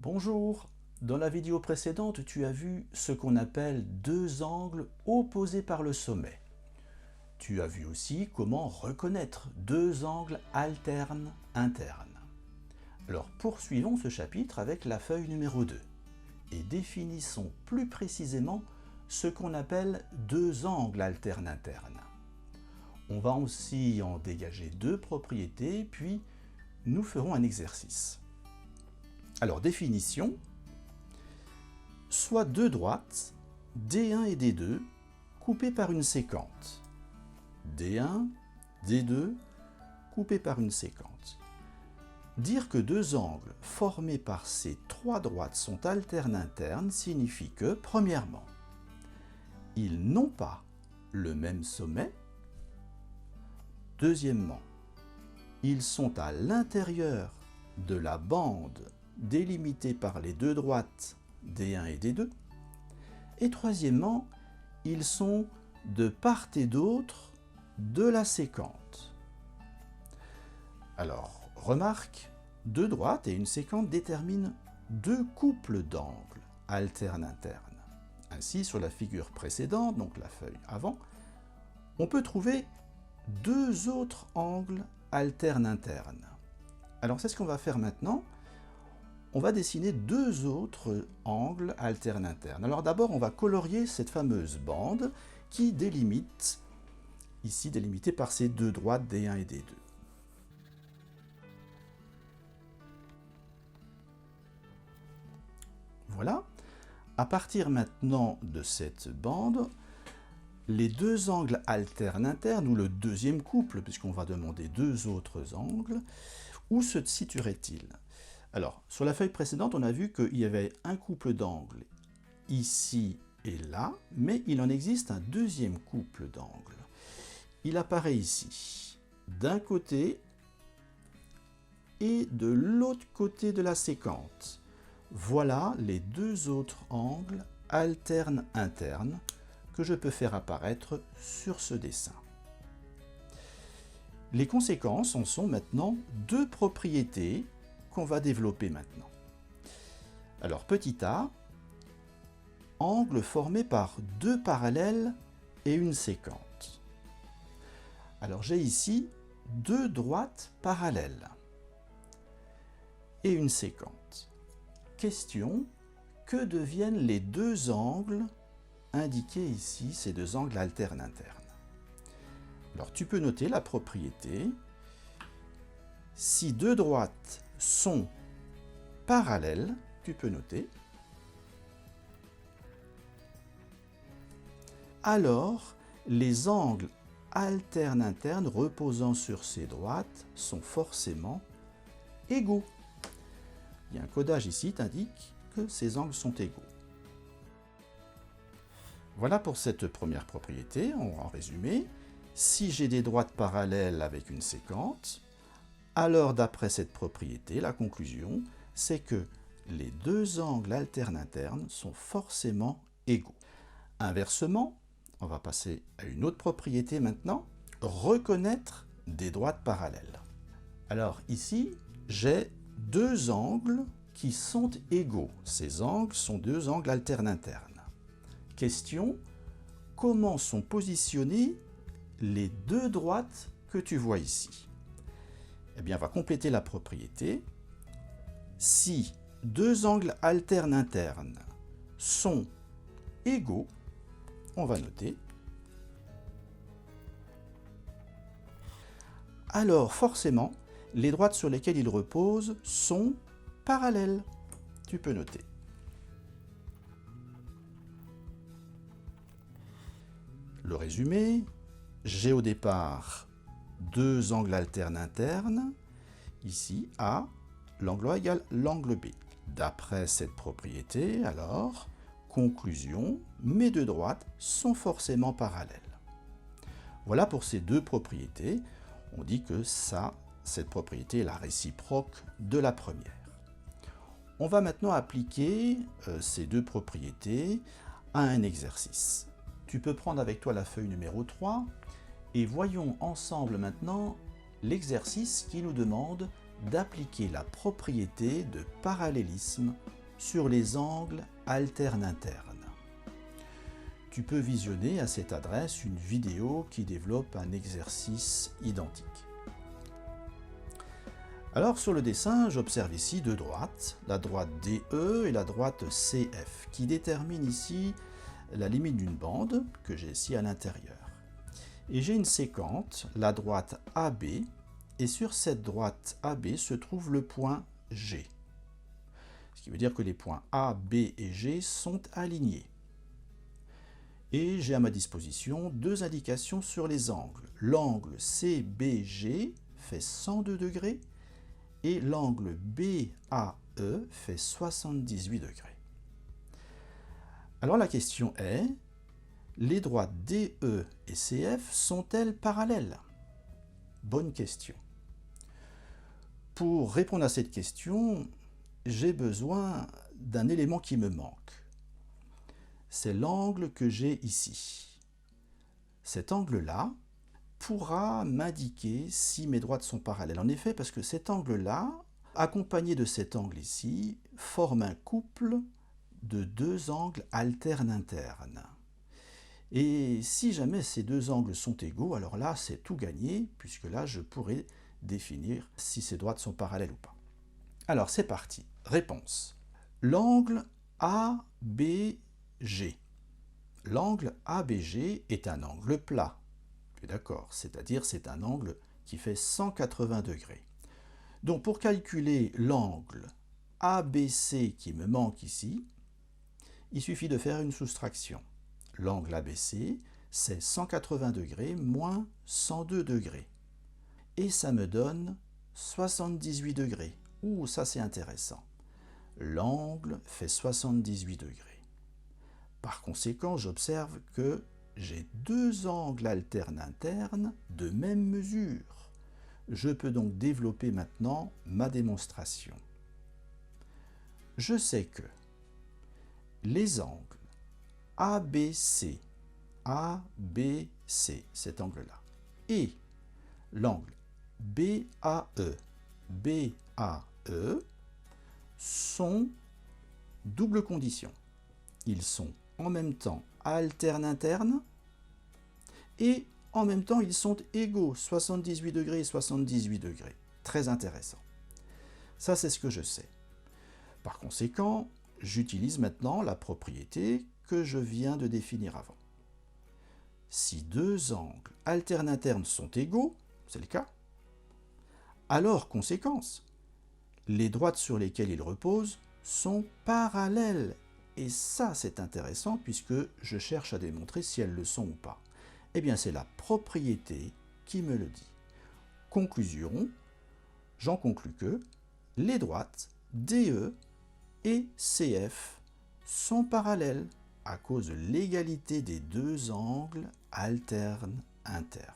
Bonjour, dans la vidéo précédente, tu as vu ce qu'on appelle deux angles opposés par le sommet. Tu as vu aussi comment reconnaître deux angles alternes internes. Alors poursuivons ce chapitre avec la feuille numéro 2 et définissons plus précisément ce qu'on appelle deux angles alternes internes. On va aussi en dégager deux propriétés, puis nous ferons un exercice. Alors, définition, soit deux droites, D1 et D2, coupées par une séquente. D1, D2, coupées par une séquente. Dire que deux angles formés par ces trois droites sont alternes internes signifie que, premièrement, ils n'ont pas le même sommet. Deuxièmement, ils sont à l'intérieur de la bande délimitée par les deux droites D1 et D2. Et troisièmement, ils sont de part et d'autre de la séquente. Alors, remarque, deux droites et une séquente déterminent deux couples d'angles alternes internes. Ainsi, sur la figure précédente, donc la feuille avant, on peut trouver deux autres angles alternes internes. Alors, c'est ce qu'on va faire maintenant. On va dessiner deux autres angles alternes internes. Alors d'abord, on va colorier cette fameuse bande qui délimite, ici délimitée par ces deux droites D1 et D2. Voilà. À partir maintenant de cette bande, les deux angles alternes internes, ou le deuxième couple, puisqu'on va demander deux autres angles, où se situeraient-ils? Alors, sur la feuille précédente, on a vu qu'il y avait un couple d'angles ici et là, mais il en existe un deuxième couple d'angles. Il apparaît ici, d'un côté et de l'autre côté de la séquente. Voilà les deux autres angles alternes internes que je peux faire apparaître sur ce dessin. Les conséquences en sont maintenant deux propriétés qu'on va développer maintenant. Alors, petit a, angle formé par deux parallèles et une séquente. Alors, j'ai ici deux droites parallèles et une séquente. Question, que deviennent les deux angles indiqués ici, ces deux angles alternes internes? Alors, tu peux noter la propriété. Si deux droites sont parallèles, tu peux noter, alors les angles alternes internes reposant sur ces droites sont forcément égaux. Il y a un codage ici qui indique que ces angles sont égaux. Voilà pour cette première propriété. En résumé, si j'ai des droites parallèles avec une séquente, alors d'après cette propriété, la conclusion, c'est que les deux angles alternes internes sont forcément égaux. Inversement, on va passer à une autre propriété maintenant, reconnaître des droites parallèles. Alors ici, j'ai deux angles qui sont égaux. Ces angles sont deux angles alternes internes. Question, comment sont positionnées les deux droites que tu vois ici? Eh bien, on va compléter la propriété. Si deux angles alternes internes sont égaux, on va noter, alors forcément, les droites sur lesquelles ils reposent sont parallèles. Tu peux noter. Le résumé, j'ai au départ deux angles alternes internes, ici A, l'angle A égale l'angle B. D'après cette propriété, alors, conclusion, mes deux droites sont forcément parallèles. Voilà pour ces deux propriétés. On dit que cette propriété est la réciproque de la première. On va maintenant appliquer ces deux propriétés à un exercice. Tu peux prendre avec toi la feuille numéro 3 et voyons ensemble maintenant l'exercice qui nous demande d'appliquer la propriété de parallélisme sur les angles alternes internes. Tu peux visionner à cette adresse une vidéo qui développe un exercice identique. Alors sur le dessin, j'observe ici deux droites, la droite DE et la droite CF, qui déterminent ici la limite d'une bande que j'ai ici à l'intérieur. Et j'ai une séquente, la droite AB, et sur cette droite AB se trouve le point G. Ce qui veut dire que les points A, B et G sont alignés. Et j'ai à ma disposition deux indications sur les angles. L'angle CBG fait 102 degrés et l'angle BAE fait 78 degrés. Alors la question est, les droites DE et CF sont-elles parallèles? Bonne question. Pour répondre à cette question, j'ai besoin d'un élément qui me manque. C'est l'angle que j'ai ici. Cet angle-là pourra m'indiquer si mes droites sont parallèles. En effet, parce que cet angle-là, accompagné de cet angle ici, forme un couple de deux angles alternes internes. Et si jamais ces deux angles sont égaux, alors là, c'est tout gagné, puisque là, je pourrai définir si ces droites sont parallèles ou pas. Alors, c'est parti. Réponse. L'angle ABG. L'angle ABG est un angle plat. Tu es d'accord? C'est-à-dire, c'est un angle qui fait 180 degrés. Donc, pour calculer l'angle ABC qui me manque ici, il suffit de faire une soustraction. L'angle ABC, c'est 180 degrés moins 102 degrés. Et ça me donne 78 degrés. Ouh, ça c'est intéressant. L'angle fait 78 degrés. Par conséquent, j'observe que j'ai deux angles alternes internes de même mesure. Je peux donc développer maintenant ma démonstration. Je sais que les angles ABC, cet angle-là, et l'angle BAE, sont double condition. Ils sont en même temps alternes internes et en même temps ils sont égaux, 78 degrés et 78 degrés. Très intéressant. Ça, c'est ce que je sais. Par conséquent, j'utilise maintenant la propriété que je viens de définir avant. Si deux angles alternes internes sont égaux, c'est le cas, alors, conséquence, les droites sur lesquelles ils reposent sont parallèles. Et ça, c'est intéressant puisque je cherche à démontrer si elles le sont ou pas. Eh bien, c'est la propriété qui me le dit. Conclusion, j'en conclus que les droites DE et CF sont parallèles à cause de l'égalité des deux angles alternes internes.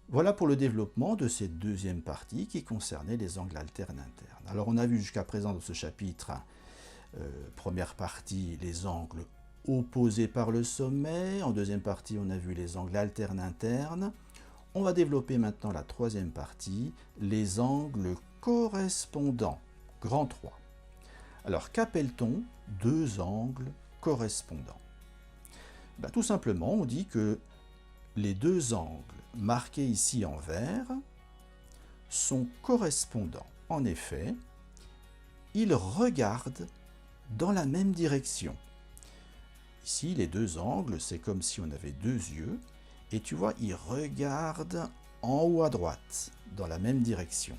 Voilà pour le développement de cette deuxième partie qui concernait les angles alternes internes. Alors on a vu jusqu'à présent dans ce chapitre, première partie, les angles opposés par le sommet. En deuxième partie, on a vu les angles alternes internes. On va développer maintenant la troisième partie, les angles correspondants, grand 3. Alors qu'appelle-t-on deux angles correspondants? Tout simplement, on dit que les deux angles marqués ici en vert sont correspondants. En effet, ils regardent dans la même direction. Ici, les deux angles, c'est comme si on avait deux yeux, et tu vois, ils regardent en haut à droite, dans la même direction.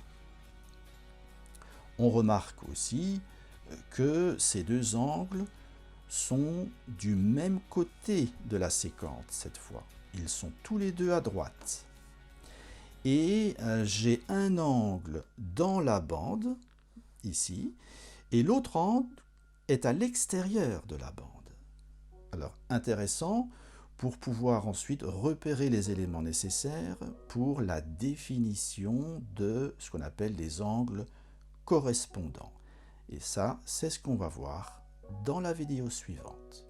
On remarque aussi que ces deux angles sont du même côté de la séquence cette fois. Ils sont tous les deux à droite. Et j'ai un angle dans la bande, ici, et l'autre angle est à l'extérieur de la bande. Alors, intéressant pour pouvoir ensuite repérer les éléments nécessaires pour la définition de ce qu'on appelle les angles correspondants. Et ça, c'est ce qu'on va voir dans la vidéo suivante.